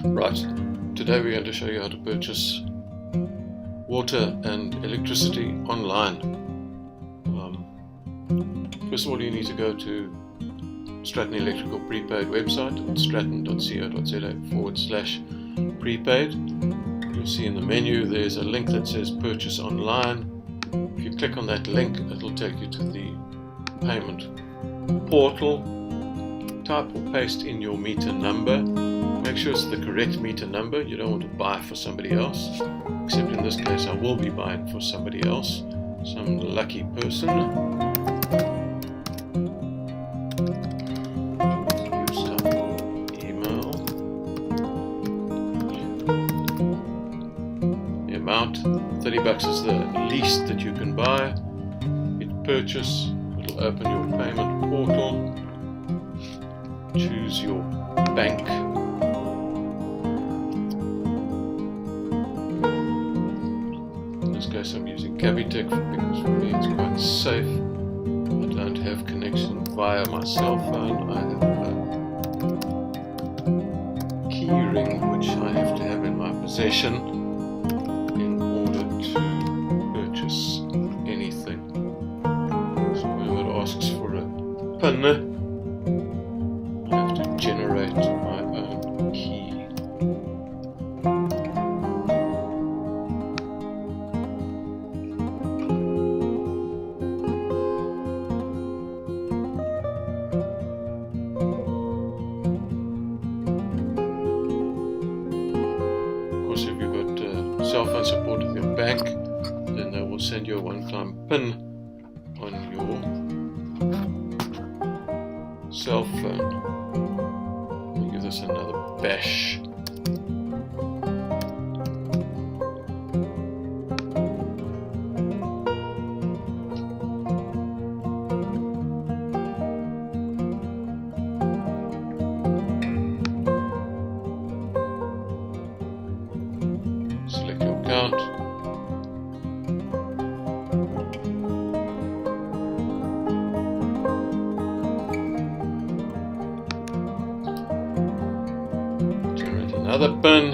Right, today we're going to show you how to purchase water and electricity online. First of all, you need to go to Straton Electrical Prepaid website at straton.co.za/prepaid. You'll see in the menu there's a link that says purchase online. If you click on that link, it'll take you to the payment portal. Type or paste in your meter number. Make sure it's the correct meter number. You don't want to buy for somebody else, except in this case I will be buying for somebody else, some lucky person. Use some email. The amount, $30 is the least that you can buy. Hit purchase. It'll open your payment portal. Choose your bank. In this case I'm using Capitec because for me it's quite safe. I don't have connection via my cell phone. I have a key ring which I have to have in my possession in order to purchase anything. So whenever it asks for a PIN, I have to generate my own key. Of course, if you've got cell phone support with your bank, then they will send you a one-time PIN on your cell phone. I'll give this another bash. Select your account. Another PIN.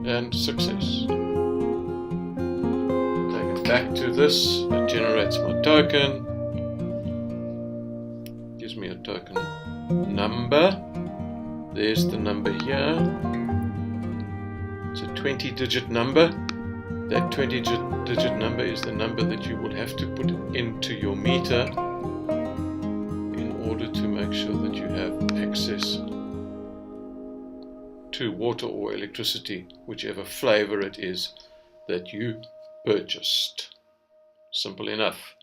And success. Take it back to this. It generates my token. Gives me a token number. There's the number here. It's a 20-digit number. That 20-digit number is the number that you will have to put into your meter in order to make sure that you have access to water or electricity, whichever flavor it is that you purchased. Simple enough.